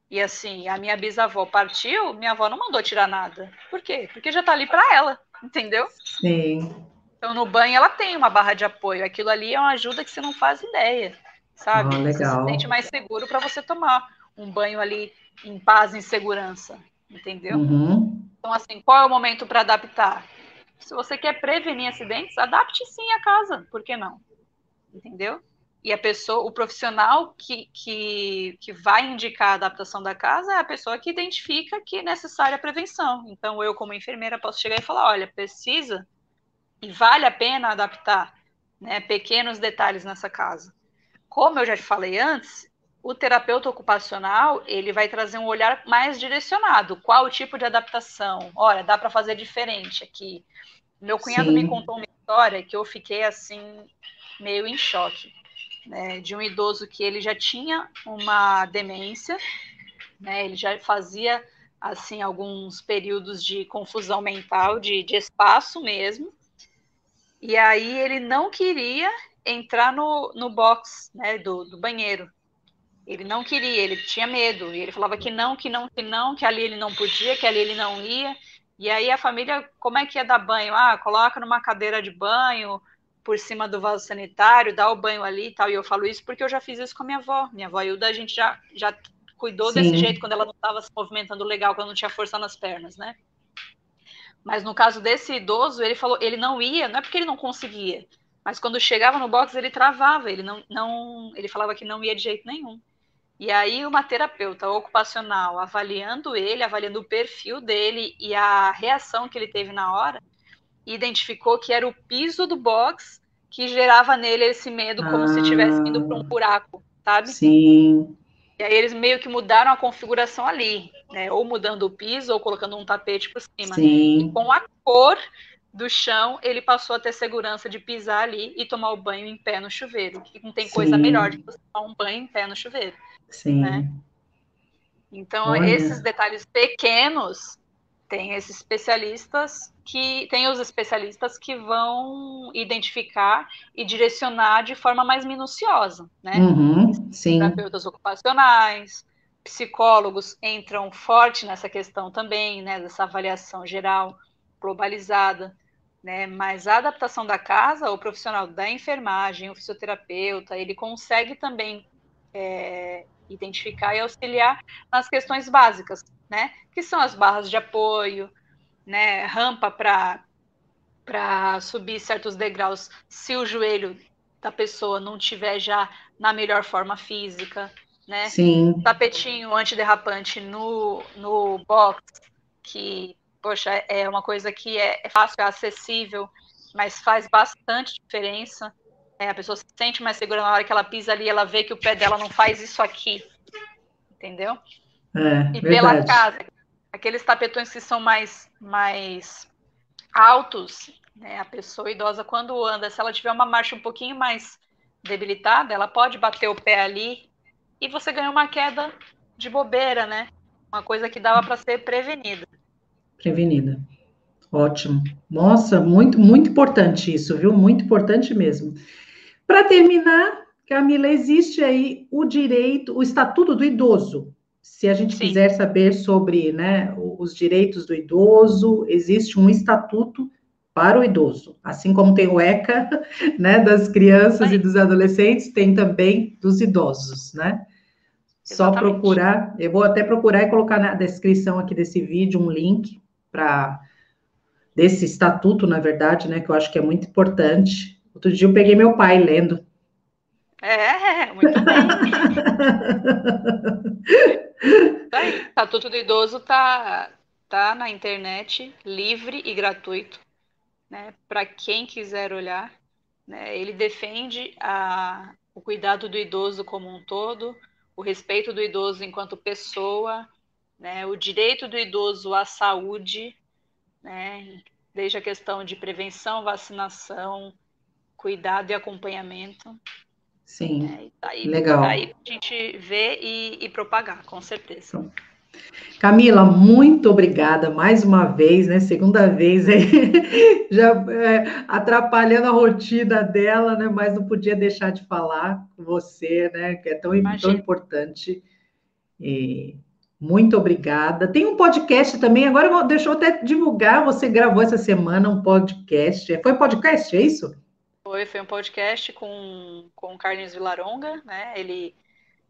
E assim, a minha bisavó partiu, minha avó não mandou tirar nada. Por quê? Porque já tá ali para ela, entendeu? sim. Então, no banho, ela tem uma barra de apoio. Aquilo ali é uma ajuda que você não faz ideia, Ah, sabe? Você se sente legal. mais seguro para você tomar um banho ali em paz, em segurança, entendeu? Uhum. Então, assim, qual é o momento para adaptar? Se você quer prevenir acidentes, adapte sim a casa, por que não? Entendeu? E a pessoa, o profissional que vai indicar a adaptação da casa é a pessoa que identifica que é necessária a prevenção. Então, eu, como enfermeira, posso chegar e falar: olha, precisa e vale a pena adaptar, né, pequenos detalhes nessa casa. Como eu já te falei antes, o terapeuta ocupacional ele vai trazer um olhar mais direcionado. Qual o tipo de adaptação? Olha, dá para fazer diferente aqui. Meu cunhado me Sim. contou uma história que eu fiquei assim meio em choque, né, de um idoso que ele já tinha uma demência, né, ele já fazia assim alguns períodos de confusão mental, de espaço mesmo, e aí ele não queria entrar no box, né, do banheiro. Ele não queria, ele tinha medo. E ele falava que não, que não, que não, que ali ele não podia, que ali ele não ia. E aí a família, como é que ia dar banho? Ah, coloca numa cadeira de banho por cima do vaso sanitário, dá o banho ali e tal. E eu falo isso porque eu já fiz isso com a minha avó. Minha avó Hilda, a gente já cuidou desse jeito Sim. quando ela não estava se movimentando legal, quando não tinha força nas pernas, né? Mas no caso desse idoso, ele falou, ele não ia, não é porque ele não conseguia, mas quando chegava no box ele travava, ele ele falava que não ia de jeito nenhum. E aí uma terapeuta ocupacional avaliando ele, avaliando o perfil dele e a reação que ele teve na hora, identificou que era o piso do box que gerava nele esse medo como se estivesse indo para um Ah, buraco, sabe? sim, E aí eles meio que mudaram a configuração ali, né? Ou mudando o piso ou colocando um tapete por cima. E sim, com a cor do chão, ele passou a ter segurança de pisar ali e tomar o banho em pé no chuveiro. Que não tem coisa melhor de sim, você tomar um banho em pé no chuveiro, né? sim. Então, esses Olha, detalhes pequenos, tem esses especialistas tem os especialistas que vão identificar e direcionar de forma mais minuciosa, né? sim, Terapeutas ocupacionais, psicólogos entram forte nessa questão também, né, dessa avaliação geral globalizada, né? Mas a adaptação da casa, o profissional da enfermagem, o fisioterapeuta, ele consegue também identificar e auxiliar nas questões básicas, né? Que são as barras de apoio, né? Rampa para subir certos degraus se o joelho da pessoa não tiver já na melhor forma física, né? Sim. Tapetinho antiderrapante no box, que, poxa, é uma coisa que é fácil, é acessível, mas faz bastante diferença. A pessoa se sente mais segura na hora que ela pisa ali, ela vê que o pé dela não faz isso aqui, entendeu? E pela Verdade. casa, aqueles tapetões que são mais altos, né? A pessoa idosa, quando anda, se ela tiver uma marcha um pouquinho mais debilitada, ela pode bater o pé ali e você ganha uma queda de bobeira, né? Uma coisa que dava para ser prevenida. Prevenida. Ótimo. Nossa, muito, muito importante isso, viu? Muito importante mesmo. Para terminar, Camila, existe aí o direito, o Estatuto do Idoso. Se a gente Sim. quiser saber sobre, né, os direitos do idoso, existe um estatuto para o idoso. Assim como tem o ECA, né, das crianças e dos adolescentes, tem também dos idosos, né? Só Exatamente. procurar, eu vou até procurar e colocar na descrição aqui desse vídeo um link para desse estatuto, na verdade, né, que eu acho que é muito importante. Outro dia eu peguei meu pai lendo. Muito bem. Tá aí. Estatuto do Idoso tá na internet, livre e gratuito, né? Para quem quiser olhar, né? Ele defende o cuidado do idoso como um todo, o respeito do idoso enquanto pessoa, né? O direito do idoso à saúde, né? Desde a questão de prevenção, vacinação, cuidado e acompanhamento. Sim, Né? Tá aí legal. para a gente ver e propagar, com certeza. Então, Camila, muito obrigada mais uma vez, né? Segunda vez aí, já atrapalhando a rotina dela, né? Mas não podia deixar de falar com você, né? Que é tão Imagina. importante. E muito obrigada. Tem um podcast também, agora deixa eu até divulgar. Você gravou essa semana um podcast. Foi podcast, é isso? Foi um podcast com o Carlinhos Villaronga, né? Ele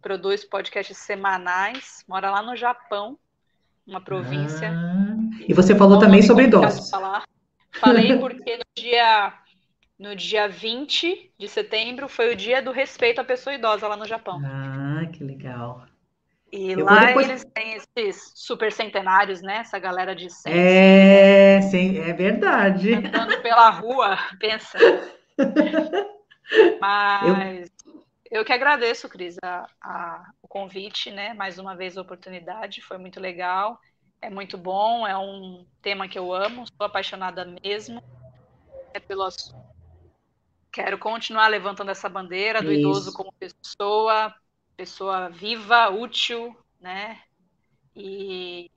produz podcasts semanais, mora lá no Japão, uma província. E você falou Não é um também nome sobre complicado de idosos. falar. Falei porque no dia 20 de setembro foi o dia do respeito à pessoa idosa lá no Japão. Que legal. E Eu vou lá depois. eles têm esses super centenários, né? Essa galera de 100 anos Sim, é verdade. andando pela rua, pensa. Eu, Mas eu que agradeço, Cris, o convite, né? Mais uma vez a oportunidade, foi muito legal, é muito bom, é um tema que eu amo, sou apaixonada mesmo pelo assunto. Quero continuar levantando essa bandeira do idoso isso, como pessoa viva, útil, né? E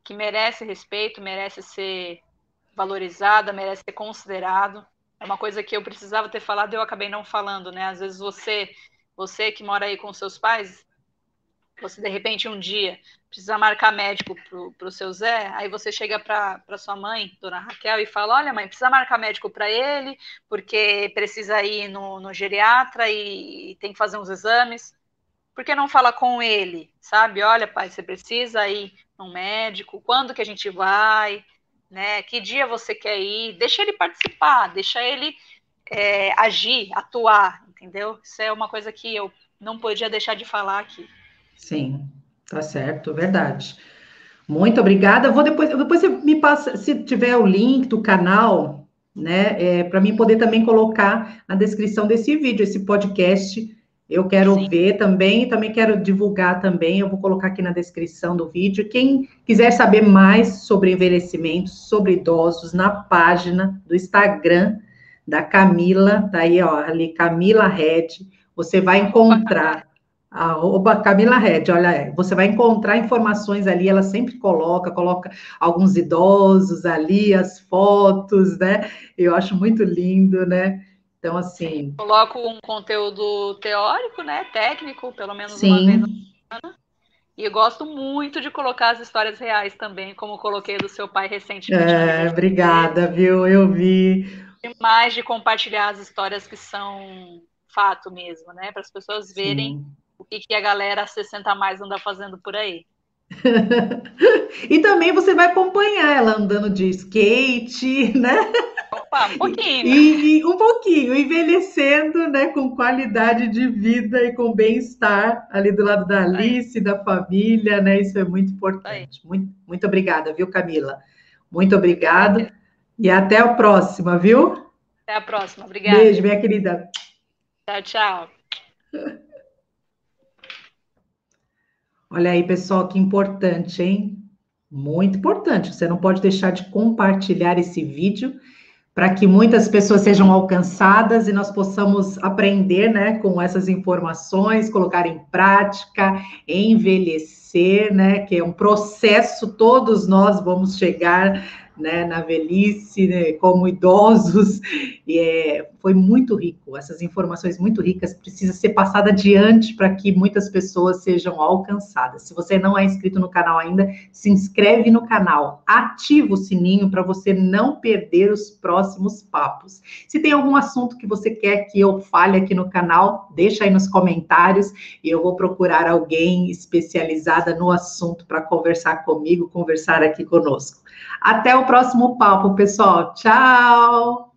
que merece respeito, merece ser valorizada, merece ser considerado. É uma coisa que eu precisava ter falado e eu acabei não falando, né? Às vezes você que mora aí com seus pais, você de repente um dia precisa marcar médico pro seu Zé, aí você chega para sua mãe, dona Raquel, e fala: olha, mãe, precisa marcar médico para ele, porque precisa ir no geriatra e tem que fazer uns exames. Por que não fala com ele, sabe? Olha, pai, você precisa ir no médico, quando que a gente vai, né? Que dia você quer ir? Deixa ele participar, deixa ele agir, atuar, entendeu? Isso é uma coisa que eu não podia deixar de falar aqui. sim, tá certo, verdade. Muito obrigada. Depois você me passa, se tiver o link do canal, né, para mim poder também colocar na descrição desse vídeo, esse podcast. Eu quero Sim. ver também, e também quero divulgar também. Eu vou colocar aqui na descrição do vídeo. Quem quiser saber mais sobre envelhecimento, sobre idosos, na página do Instagram da Camila, tá aí, ó, ali, Camila Red, você vai encontrar. Camila Red, olha, você vai encontrar informações ali, ela sempre coloca alguns idosos ali, as fotos, né? Eu acho muito lindo, né? Então, assim, Coloco um conteúdo teórico, né, técnico, pelo menos uma vez, sim, E eu gosto muito de colocar as histórias reais também, como coloquei do seu pai recentemente no aniversário Obrigada, dele. viu? Eu vi. Demais de compartilhar as histórias que são fato mesmo, né? Para as pessoas verem Sim. o que a galera 60 a mais anda fazendo por aí. E também você vai acompanhar ela andando de skate, né? Opa, um pouquinho. E um pouquinho, envelhecendo, né? Com qualidade de vida e com bem-estar ali do lado da Aí, Alice, da família, né? Isso é muito aí. importante. Muito, muito obrigada, viu, Camila? Muito Eu que obrigado. agradeço. E até a próxima, viu? Até a próxima. Beijo, Obrigada. minha querida. Tchau, tchau. Olha aí, pessoal, que importante, hein? Muito importante. Você não pode deixar de compartilhar esse vídeo para que muitas pessoas sejam alcançadas e nós possamos aprender, né, com essas informações, colocar em prática, envelhecer, né, que é um processo, todos nós vamos chegar, né, na velhice, né, como idosos, e foi muito rico, essas informações muito ricas, precisa ser passada adiante para que muitas pessoas sejam alcançadas. Se você não é inscrito no canal ainda, se inscreve no canal, ativa o sininho para você não perder os próximos papos. Se tem algum assunto que você quer que eu fale aqui no canal, deixa aí nos comentários e eu vou procurar alguém especializada no assunto para conversar comigo, conversar aqui conosco. Até o próximo papo, pessoal. Tchau!